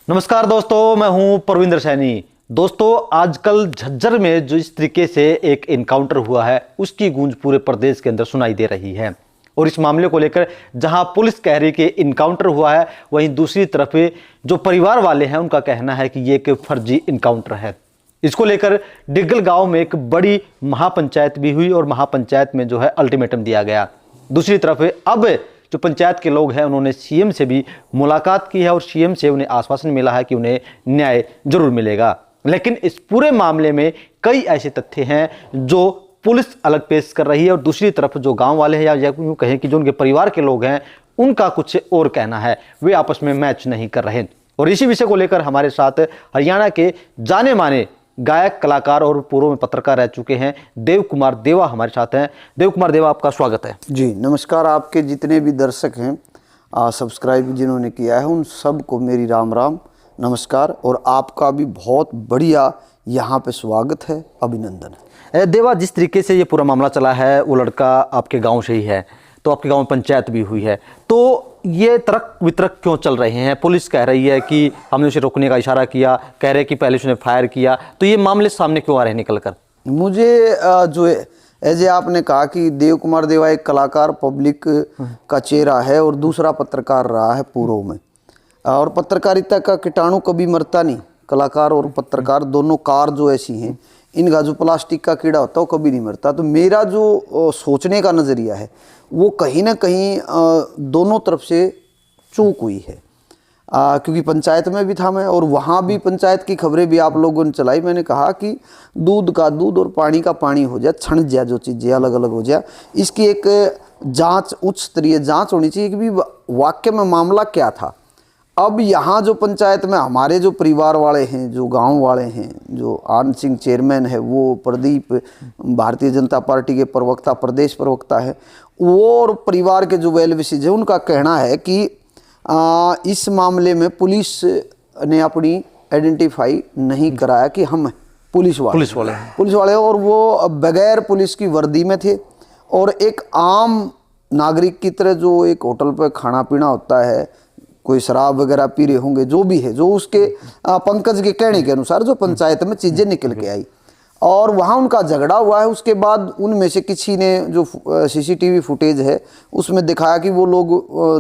नमस्कार दोस्तों, मैं हूं परविंदर सैनी। दोस्तों, आजकल झज्जर में जो इस तरीके से एक इनकाउंटर हुआ है उसकी गूंज पूरे प्रदेश के अंदर सुनाई दे रही है। और इस मामले को लेकर जहां पुलिस कह रही है कि इनकाउंटर हुआ है, वहीं दूसरी तरफ जो परिवार वाले हैं उनका कहना है कि ये एक फर्जी इनकाउंटर है। इसको लेकर डिग्गल गांव में एक बड़ी महापंचायत भी हुई और महापंचायत में जो है अल्टीमेटम दिया गया। दूसरी तरफ अब जो पंचायत के लोग हैं उन्होंने सीएम से भी मुलाकात की है और सीएम से उन्हें आश्वासन मिला है कि उन्हें न्याय जरूर मिलेगा। लेकिन इस पूरे मामले में कई ऐसे तथ्य हैं जो पुलिस अलग पेश कर रही है और दूसरी तरफ जो गांव वाले हैं या यूं कहें कि जो उनके परिवार के लोग हैं उनका कुछ और कहना है, वे आपस में मैच नहीं कर रहे। और इसी विषय को लेकर हमारे साथ हरियाणा के जाने माने गायक, कलाकार और पूर्व में पत्रकार रह चुके हैं देव कुमार देवा हमारे साथ हैं। देव कुमार देवा, आपका स्वागत है। जी नमस्कार। आपके जितने भी दर्शक हैं सब्सक्राइब जिन्होंने किया है उन सबको मेरी राम राम नमस्कार। और आपका भी बहुत बढ़िया यहाँ पे स्वागत है, अभिनंदन है। देवा, जिस तरीके से ये पूरा मामला चला है वो लड़का आपके गांव से ही है, तो आपके गांव में पंचायत भी हुई है, तो ये तर्क वितर्क क्यों चल रहे हैं? पुलिस कह रही है कि हमने उसे रोकने का इशारा किया, कह रहे हैं कि पहले उसने फायर किया, तो ये मामले सामने क्यों आ रहे हैं निकल कर? मुझे जो ऐसे आपने कहा कि देव कुमार देवा एक कलाकार पब्लिक का चेहरा है और दूसरा पत्रकार रहा है पूर्व में, और पत्रकारिता का कीटाणु कभी मरता नहीं। कलाकार और पत्रकार दोनों कार जो ऐसी हैं, इनका जो प्लास्टिक का कीड़ा होता है वो कभी नहीं मरता। तो मेरा जो सोचने का नज़रिया है वो कहीं ना कहीं दोनों तरफ से चूक हुई है, क्योंकि पंचायत में भी था मैं और वहाँ भी पंचायत की खबरें भी आप लोगों ने चलाई। मैंने कहा कि दूध का दूध और पानी का पानी हो जाए, छण जाए, जो चीज़ें अलग अलग हो जाए, इसकी एक जांच, उच्च स्तरीय जांच होनी चाहिए कि भी वाकई में मामला क्या था। अब यहाँ जो पंचायत में हमारे जो परिवार वाले हैं, जो गांव वाले हैं, जो आनंद सिंह चेयरमैन है, वो प्रदीप भारतीय जनता पार्टी के प्रवक्ता, प्रदेश प्रवक्ता है, वो और परिवार के जो वेल विशेष है उनका कहना है कि इस मामले में पुलिस ने अपनी आइडेंटिफाई नहीं कराया कि हम पुलिस वाले और वो बगैर पुलिस की वर्दी में थे और एक आम नागरिक की तरह जो एक होटल पर खाना पीना होता है, कोई शराब वगैरह पी रहे होंगे, जो भी है, जो उसके पंकज के कहने के अनुसार जो पंचायत में चीज़ें निकल के आई और वहाँ उनका झगड़ा हुआ है। उसके बाद उनमें से किसी ने जो सीसीटीवी फुटेज है उसमें दिखाया कि वो लोग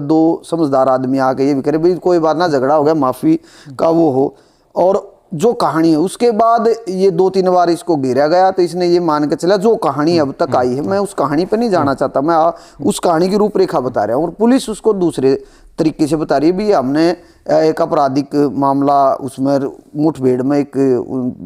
दो समझदार आदमी आके ये भी करे भाई कोई बात ना, झगड़ा हो गया, माफ़ी का वो हो। और जो कहानी है उसके बाद ये 2-3 बार इसको घेरा गया, तो इसने ये मान के चला जो कहानी अब तक आई है, मैं उस कहानी पर नहीं जाना चाहता, मैं उस कहानी की रूपरेखा बता रहा हूँ और पुलिस उसको दूसरे तरीके से बता रही है। भी हमने एक आपराधिक मामला, उसमें मुठभेड़ में एक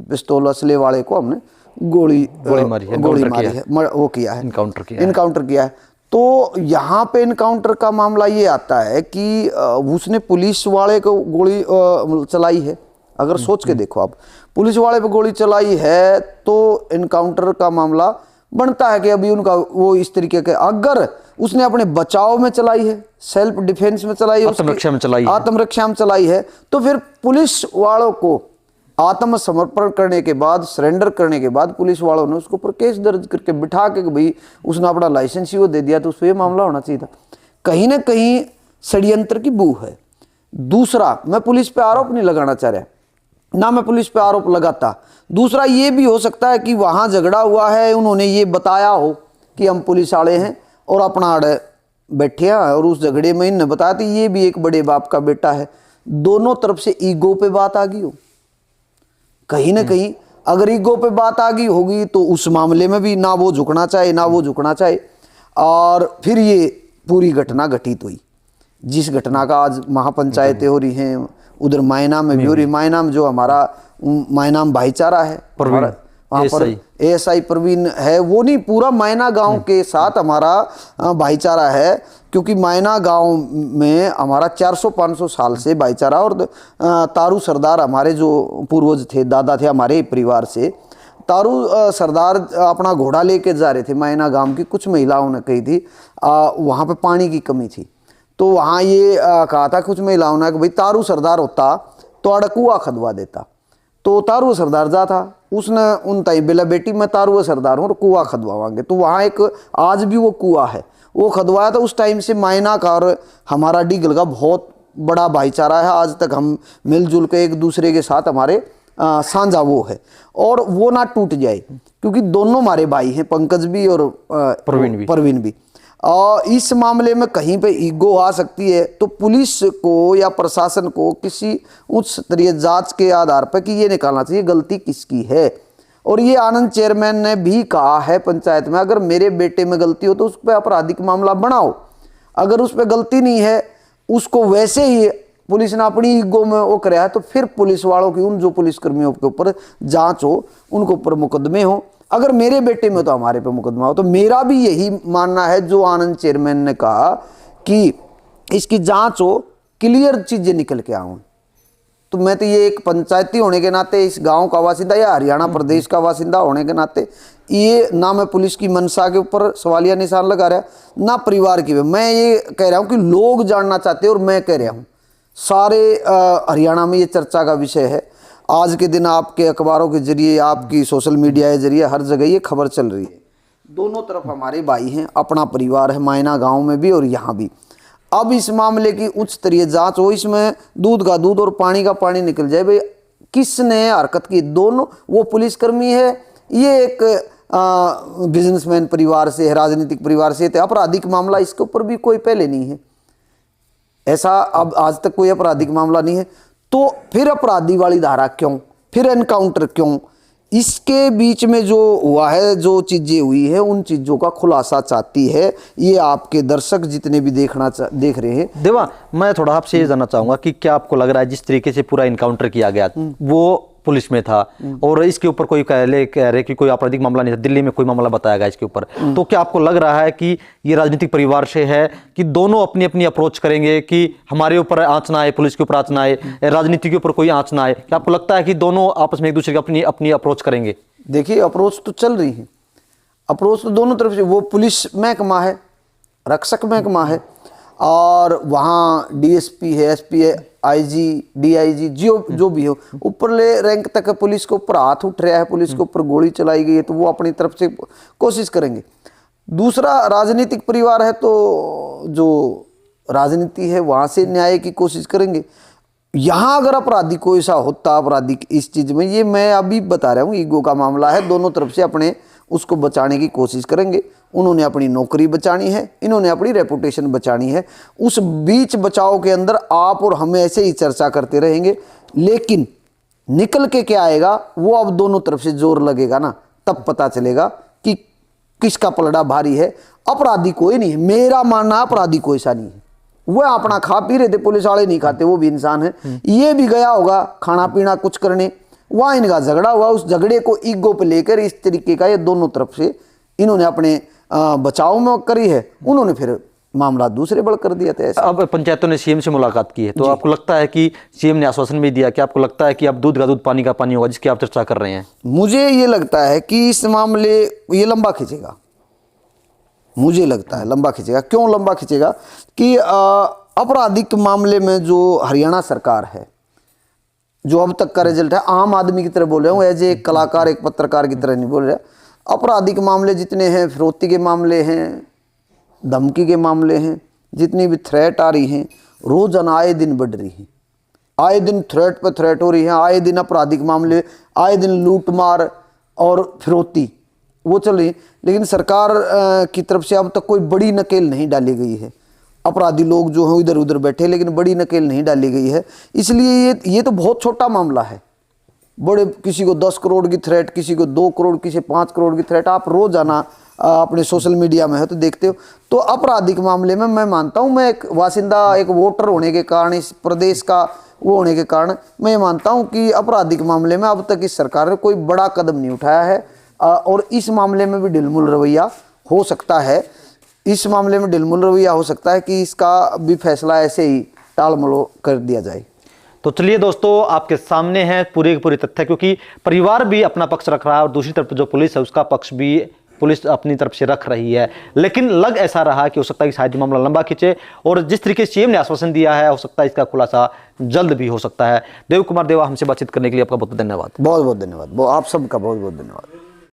पिस्तौल असले वाले को हमने गोली मारी है, वो किया है, इनकाउंटर किया है। तो यहाँ पे इनकाउंटर का मामला ये आता है कि उसने पुलिस वाले को गोली चलाई है। अगर सोच के देखो आप, पुलिस वाले पे गोली चलाई है तो इनकाउंटर का मामला बनता है कि अभी उनका वो इस तरीके के, अगर उसने अपने बचाव में चलाई है, सेल्फ डिफेंस में चलाई है, आत्मरक्षा में चलाई है, तो फिर पुलिस वालों को आत्मसमर्पण करने के बाद, सरेंडर करने के बाद पुलिस वालों ने उसके ऊपर केस दर्ज करके बिठा के भाई उसने अपना लाइसेंस ही वो दे दिया, तो उस पर मामला होना चाहिए था। कहीं ना कहीं षड्यंत्र की बू है। दूसरा, मैं पुलिस पे आरोप नहीं लगाना चाह रहा ना, मैं पुलिस पे आरोप लगाता। दूसरा ये भी हो सकता है कि वहाँ झगड़ा हुआ है, उन्होंने ये बताया हो कि हम पुलिस वाले हैं और अपना अड़ बैठे हैं और उस झगड़े में इन्हें बताया तो ये भी एक बड़े बाप का बेटा है। दोनों तरफ से ईगो पे बात आ गई हो, कहीं ना कहीं अगर ईगो पे बात आ गई होगी तो उस मामले में भी ना वो झुकना चाहे ना वो झुकना चाहे, और फिर ये पूरी घटना घटित हुई। जिस घटना का आज महापंचायतें हो रही हैं, उधर मायना में भी हो रही। मायना में जो हमारा मायना में भाईचारा है, वहाँ पर एएसआई प्रवीण है, वो नहीं, पूरा मायना गांव के साथ हमारा भाईचारा है, क्योंकि मायना गांव में हमारा 400-500 साल से भाईचारा। और तारू सरदार हमारे जो पूर्वज थे, दादा थे हमारे परिवार से, तारू सरदार अपना घोड़ा लेके जा रहे थे मायना गांव की, कुछ महिलाओं ने कही थी वहाँ पे पानी की कमी थी, तो वहाँ ये कहा था कुछ महिलाओं ने कि भाई तारू सरदार होता तो अड़ कुआ खदवा देता। तो तारू सरदार जा था, उसने उन ताई बेला बेटी मैं तारू सरदार हूँ और कुआ खदवावांगे। तो वहाँ एक आज भी वो कुआ है, वो खदवाया था। उस टाइम से मायना का और हमारा डिगल का बहुत बड़ा भाईचारा है, आज तक हम मिलजुल के एक दूसरे के साथ हमारे साझा वो है, और वो ना टूट जाए, क्योंकि दोनों हमारे भाई हैं, पंकज भी और प्रवीण भी। और इस मामले में कहीं पे ईगो आ सकती है, तो पुलिस को या प्रशासन को किसी उच्च स्तरीय जांच के आधार पर कि ये निकालना चाहिए गलती किसकी है। और ये आनंद चेयरमैन ने भी कहा है पंचायत में, अगर मेरे बेटे में गलती हो तो उस पर आपराधिक मामला बनाओ, अगर उस पर गलती नहीं है, उसको वैसे ही पुलिस ने अपनी ईगो में वो कराया, तो फिर पुलिस वालों की, उन जो पुलिसकर्मियों के ऊपर जांच हो, उनके ऊपर मुकदमे हो। अगर मेरे बेटे में तो हमारे पे मुकदमा हो। तो मेरा भी यही मानना है जो आनंद चेयरमैन ने कहा कि इसकी जांच हो, क्लियर चीजें निकल के आऊं। तो मैं तो ये एक पंचायती होने के नाते, इस गांव का वासिंदा या हरियाणा प्रदेश का वासिंदा होने के नाते, ये ना मैं पुलिस की मंशा के ऊपर सवालिया निशान लगा रहा, ना परिवार की। मैं ये कह रहा हूं कि लोग जानना चाहते हैं, और मैं कह रहा हूं सारे हरियाणा में ये चर्चा का विषय है। आज के दिन आपके अखबारों के जरिए, आपकी सोशल मीडिया के जरिए हर जगह ये खबर चल रही है। दोनों तरफ हमारे भाई हैं, अपना परिवार है, मायना गांव में भी और यहाँ भी। अब इस मामले की उच्च स्तरीय जांच हो, इसमें दूध का दूध और पानी का पानी निकल जाए, भाई किसने हरकत की। दोनों, वो पुलिसकर्मी है, ये एक बिजनेसमैन परिवार से है, राजनीतिक परिवार से, तो आपराधिक मामला इसके ऊपर भी कोई पहले नहीं है, ऐसा अब आज तक कोई आपराधिक मामला नहीं है। तो फिर अपराधी वाली धारा क्यों, फिर एनकाउंटर क्यों? इसके बीच में जो हुआ है, जो चीजें हुई है, उन चीजों का खुलासा चाहती है ये आपके दर्शक जितने भी देख रहे हैं। देवा, मैं थोड़ा आपसे ये जानना चाहूंगा कि क्या आपको लग रहा है जिस तरीके से पूरा इनकाउंटर किया गया वो पुलिस में था, और इसके ऊपर कोई कह रहे कि कोई आपराधिक मामला नहीं था, दिल्ली में कोई मामला बताया गया इसके ऊपर, तो क्या आपको लग रहा है कि ये राजनीतिक परिवार से है कि दोनों अपनी अपनी अप्रोच करेंगे कि हमारे ऊपर आंच ना आए, पुलिस के ऊपर आंच ना आए, राजनीति के ऊपर कोई आंच ना आए? क्या आपको लगता है कि दोनों आपस में एक दूसरे की अपनी अपनी अप्रोच करेंगे? देखिए, अप्रोच तो चल रही है, अप्रोच तो दोनों तरफ से। वो पुलिस महकमा है, रक्षक महकमा है, और वहाँ डीएसपी है, एसपी है, आईजी, डीआईजी, जो भी हो, ऊपर ले रैंक तक पुलिस के ऊपर हाथ उठ रहा है, पुलिस के ऊपर गोली चलाई गई है, तो वो अपनी तरफ से कोशिश करेंगे। दूसरा, राजनीतिक परिवार है, तो जो राजनीति है वहाँ से न्याय की कोशिश करेंगे। यहाँ अगर अपराधी को ऐसा होता, अपराधी इस चीज़ में, ये मैं अभी बता रहा हूँ, ईगो का मामला है, दोनों तरफ से अपने उसको बचाने की कोशिश करेंगे। उन्होंने अपनी नौकरी बचानी है, इन्होंने अपनी रेपुटेशन बचानी है। उस बीच बचाव के अंदर आप और हम ऐसे ही चर्चा करते रहेंगे, लेकिन निकल के क्या आएगा वो अब दोनों तरफ से जोर लगेगा ना, तब पता चलेगा कि किसका पलड़ा भारी है। अपराधी कोई नहीं है, मेरा मानना अपराधी कोई सा नहीं है, वह अपना खा पी रहे थे, पुलिस वाले नहीं खाते, वो भी इंसान है। ये भी गया होगा खाना पीना कुछ करने, वहाँ इनका झगड़ा हुआ, उस झगड़े को ईगो पे लेकर इस तरीके का ये दोनों तरफ से इन्होंने अपने बचाव में करी है, उन्होंने फिर मामला दूसरे बड़ कर दिया था। अब पंचायतों ने सीएम से मुलाकात की है, तो आपको लगता है कि सीएम ने आश्वासन भी दिया कि आपको लगता है कि अब दूध का दूध पानी का पानी होगा, जिसकी आप चर्चा कर रहे हैं? मुझे ये लगता है कि इस मामले ये लंबा खींचेगा, मुझे लगता है लंबा खींचेगा। क्यों लंबा खींचेगा? कि आपराधिक मामले में जो हरियाणा सरकार है, जो अब तक का रिजल्ट है, आम आदमी की तरह बोल रहा हूँ, एज एक कलाकार, एक पत्रकार की तरह नहीं बोल रहा। आपराधिक मामले जितने हैं, फिरौती के मामले हैं, धमकी के मामले हैं, जितनी भी थ्रेट आ रही हैं, रोजाना आए दिन बढ़ रही हैं, आए दिन थ्रेट पर थ्रेट हो रही है, आए दिन आपराधिक मामले, आए दिन लूटमार और फिरौती वो चल रही है। लेकिन सरकार की तरफ से अब तक कोई बड़ी नकेल नहीं डाली गई है। अपराधी लोग जो हैं इधर उधर बैठे, लेकिन बड़ी नकेल नहीं डाली गई है। इसलिए ये तो बहुत छोटा मामला है। बड़े, किसी को 10 करोड़ की थ्रेट, किसी को 2 करोड़, किसी 5 करोड़ की थ्रेट, आप रोजाना अपने सोशल मीडिया में है तो देखते हो। तो आपराधिक मामले में मैं मानता हूँ, मैं एक वासिंदा, एक वोटर होने के कारण, इस प्रदेश का वो होने के कारण, मैं मानता हूँ कि आपराधिक मामले में अब तक इस सरकार ने कोई बड़ा कदम नहीं उठाया है, और इस मामले में भी ढिलमुल रवैया हो सकता है। इस मामले में ढिलमुल रवैया हो सकता है कि इसका भी फैसला ऐसे ही टालमटोल कर दिया जाए। तो चलिए दोस्तों, आपके सामने है पूरे के पूरे तथ्य, क्योंकि परिवार भी अपना पक्ष रख रहा है और दूसरी तरफ जो पुलिस है उसका पक्ष भी पुलिस अपनी तरफ से रख रही है। लेकिन लग ऐसा रहा कि हो सकता है कि शायद मामला लंबा खींचे, और जिस तरीके से सीएम ने आश्वासन दिया है, हो सकता है इसका खुलासा जल्द भी हो सकता है। देव कुमार देवा, हमसे बातचीत करने के लिए आपका बहुत बहुत धन्यवाद। बहुत बहुत धन्यवाद, आप सबका बहुत बहुत धन्यवाद।